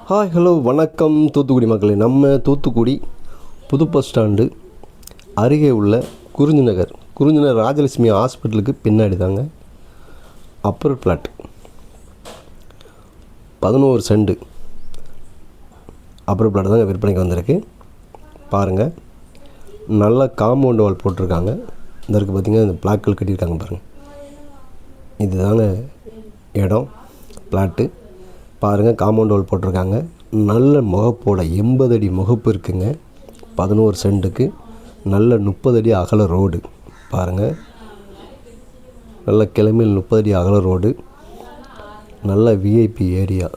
Hi hello வணக்கம் தூத்துக்குடி மக்களே. நம்ம தூத்துக்குடி புது பஸ் ஸ்டாண்டு அருகே உள்ள குறிஞ்சிநகர் ராஜலட்சுமி ஹாஸ்பிட்டலுக்கு பின்னாடி தாங்க upper plot 11 cent upper plot தாங்க விற்பனைக்கு வந்திருக்கு. பாருங்கள், நல்ல காம்பவுண்ட் வால் போட்டிருக்காங்க. இந்த இருக்குது பார்த்திங்கன்னா, இந்த பிளாக்கள் கட்டியிருக்காங்க பாருங்கள். இது தாங்க இடம் பிளாட்டு. பாருங்கள், காம்பவுண்ட் வால் போட்டிருக்காங்க. நல்ல முகப்போட 80 அடி முகப்பு இருக்குங்க. 11 சென்ட்டுக்கு நல்ல 30 அடி அகல ரோடு. பாருங்கள், நல்ல கிளம்பில் 30 அடி அகல ரோடு. நல்ல விஐபி ஏரியா.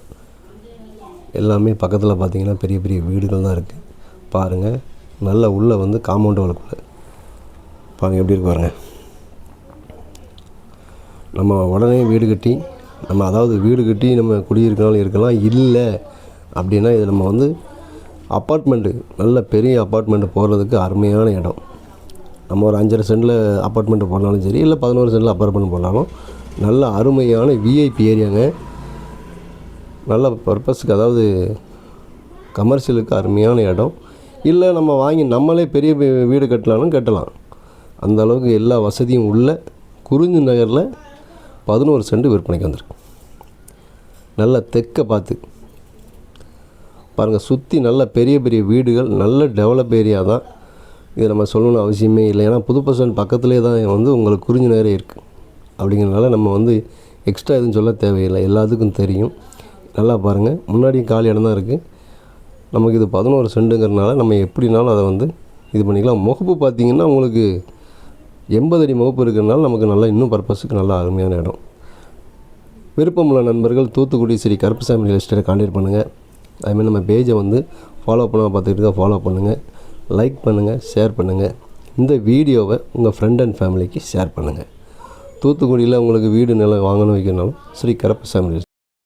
எல்லாமே பக்கத்தில் பார்த்திங்கன்னா பெரிய பெரிய வீடுகள் தான் இருக்குது. பாருங்கள், நல்ல உள்ளே வந்து காம்பவுண்ட் வாலுக்குள்ளே பாருங்கள் எப்படி இருக்கு பாருங்கள். நம்ம உடனே வீடு கட்டி நம்ம குடியிருக்கனாலும் இருக்கலாம். இல்லை அப்படின்னா இது நம்ம வந்து அப்பார்ட்மெண்ட்டு, நல்ல பெரிய அப்பார்ட்மெண்ட்டு போடுறதுக்கு அருமையான இடம். நம்ம ஒரு 5.5 சென்டில் அப்பார்ட்மெண்ட்டு போடலாலும் சரி, இல்லை 11 சென்டில் அப்பார்ட்மெண்ட் போடலாலும் நல்ல அருமையான விஐபி ஏரியாங்க. நல்ல பர்பஸுக்கு, அதாவது கமர்ஷியலுக்கு அருமையான இடம். இல்லை நம்ம வாங்கி நம்மளே பெரிய வீடு கட்டலாம். அந்த அளவுக்கு எல்லா வசதியும் உள்ள குறிஞ்சி நகரில் 11 சென்ட் விற்பனைக்கு வந்திருக்கு. நல்ல தெற்க பார்த்து பாருங்கள், சுற்றி நல்ல பெரிய பெரிய வீடுகள், நல்ல டெவலப் ஏரியா தான். இது நம்ம சொல்லணும்னு அவசியமே இல்லை. ஏன்னா புது பஸ் ஸ்டாண்ட் பக்கத்துலேயே தான் வந்து உங்களுக்கு குறிஞ்சி நகரே இருக்குது. அப்படிங்கிறனால நம்ம வந்து எக்ஸ்ட்ரா எதுவும் சொல்ல தேவையில்லை, எல்லாத்துக்கும் தெரியும். நல்லா பாருங்கள், முன்னாடியும் காலி இடம் தான் இருக்குது. நமக்கு இது 11 சென்ட்டுங்கிறனால நம்ம எப்படினாலும் அதை வந்து இது பண்ணிக்கலாம். முகப்பு பார்த்திங்கன்னா உங்களுக்கு 80 அடி முகப்பு இருக்கிறனால நமக்கு நல்லா இன்னும் பர்பஸுக்கு நல்லா அருமையான இடம். விருப்பமுள்ள நண்பர்கள் தூத்துக்குடி ஸ்ரீ கருப்பசாமி ரியல் எஸ்டேட்டை கான்டாக்ட் பண்ணுங்கள். அதுமாதிரி நம்ம பேஜை வந்து ஃபாலோ பார்த்துக்கிட்டு ஃபாலோ பண்ணுங்கள், லைக் பண்ணுங்கள், ஷேர் பண்ணுங்கள். இந்த வீடியோவை உங்கள் ஃப்ரெண்ட் அண்ட் ஃபேமிலிக்கு ஷேர் பண்ணுங்கள். தூத்துக்குடியில் உங்களுக்கு வீடு நிலம் வாங்கணும் வைக்கணும்னாலும் ஸ்ரீ கருப்பசாமி